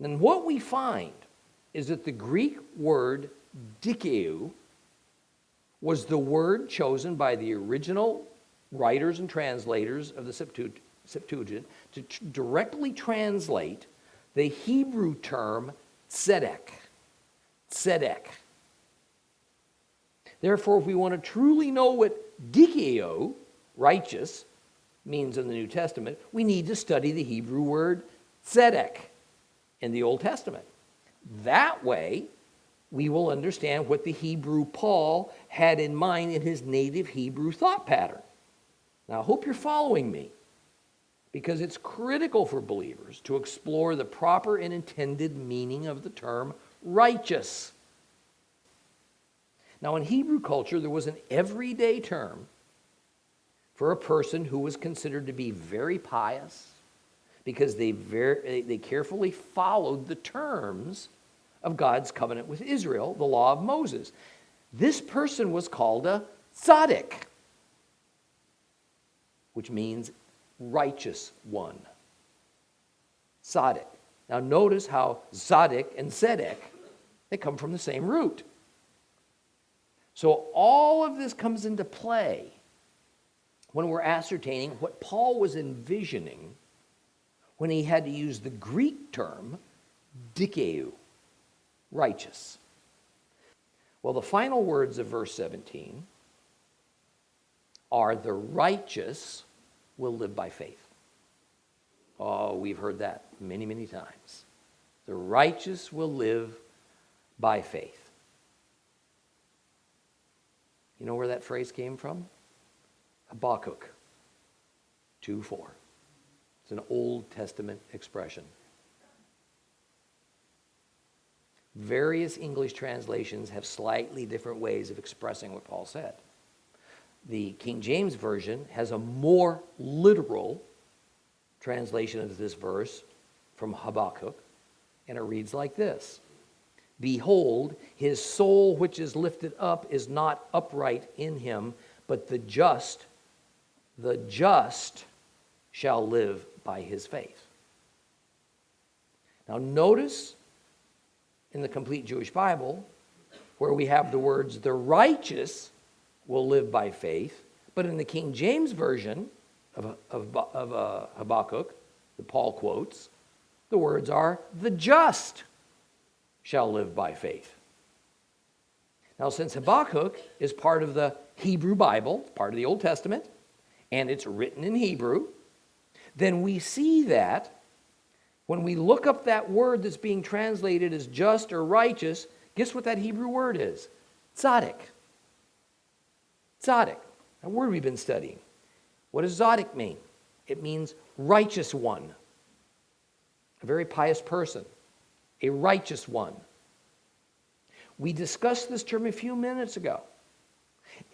And what we find is that the Greek word dikeu was the word chosen by the original writers and translators of the Septuagint to directly translate the Hebrew term tzedek. Tzedek. Therefore, if we want to truly know what dikeo, righteous, means in the New Testament, we need to study the Hebrew word tzedek in the Old Testament. That way, we will understand what the Hebrew Paul had in mind in his native Hebrew thought pattern. Now, I hope you're following me, because it's critical for believers to explore the proper and intended meaning of the term righteous. Now, in Hebrew culture, there was an everyday term for a person who was considered to be very pious because they carefully followed the terms of God's covenant with Israel, the law of Moses. This person was called a Sadiq, which means righteous one. Sadiq. Now notice how Sadiq and Tzedek, they come from the same root. So all of this comes into play when we're ascertaining what Paul was envisioning when he had to use the Greek term dikeu, righteous. Well, the final words of verse 17 are, the righteous will live by faith. Oh, we've heard that many, many times. The righteous will live by faith. You know where that phrase came from? Habakkuk 2:4. It's an Old Testament expression. Various English translations have slightly different ways of expressing what Paul said. The King James Version has a more literal translation of this verse from Habakkuk, and it reads like this: Behold, his soul which is lifted up is not upright in him, but the just shall live by his faith. Now notice in the complete Jewish Bible where we have the words, the righteous will live by faith, but in the King James Version of Habakkuk, that Paul quotes, the words are, the just shall live by faith. Now, since Habakkuk is part of the Hebrew Bible, part of the Old Testament, and it's written in Hebrew, then we see that when we look up that word that's being translated as just or righteous, guess what that Hebrew word is? Tzaddik. Tzaddik, a word we've been studying. What does tzaddik mean? It means righteous one, a very pious person, a righteous one. We discussed this term a few minutes ago,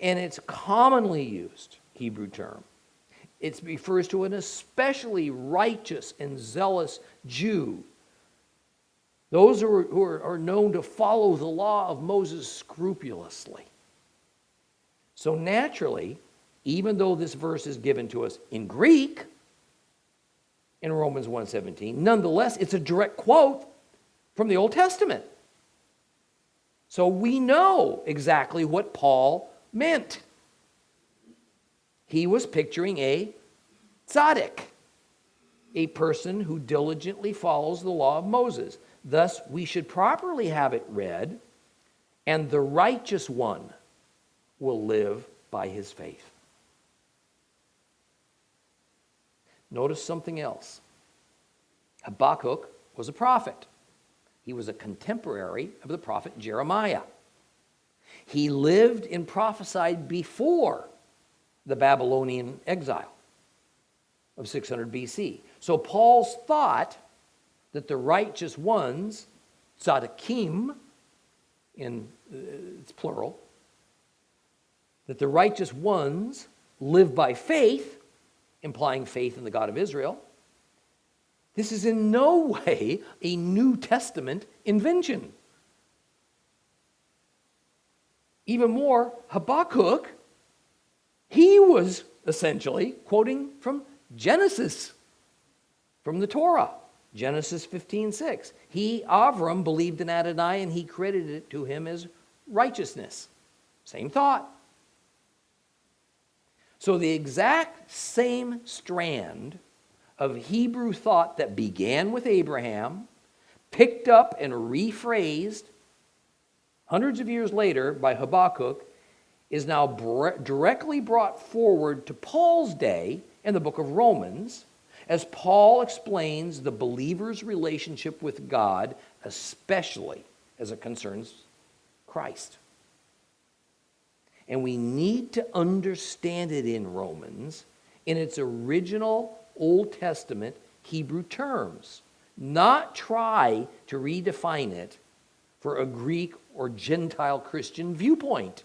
and it's commonly used Hebrew term. It refers to an especially righteous and zealous Jew. Those who are known to follow the law of Moses scrupulously. So naturally, even though this verse is given to us in Greek, in Romans 1:17, nonetheless, it's a direct quote from the Old Testament. So we know exactly what Paul meant. He was picturing a tzaddik, a person who diligently follows the law of Moses. Thus, we should properly have it read, and the righteous one will live by his faith. Notice something else. Habakkuk was a prophet. He was a contemporary of the prophet Jeremiah. He lived and prophesied before the Babylonian exile of 600 BC. So Paul's thought that the righteous ones, tzaddikim, it's plural, that the righteous ones live by faith, implying faith in the God of Israel. This is in no way a New Testament invention. Even more, Habakkuk, he was essentially quoting from Genesis, from the Torah, Genesis 15:6. He, Avram, believed in Adonai, and he credited it to him as righteousness. Same thought. So the exact same strand of Hebrew thought that began with Abraham, picked up and rephrased hundreds of years later by Habakkuk, is now directly brought forward to Paul's day in the book of Romans, as Paul explains the believer's relationship with God, especially as it concerns Christ. And we need to understand it in Romans in its original Old Testament Hebrew terms, not try to redefine it for a Greek or Gentile Christian viewpoint.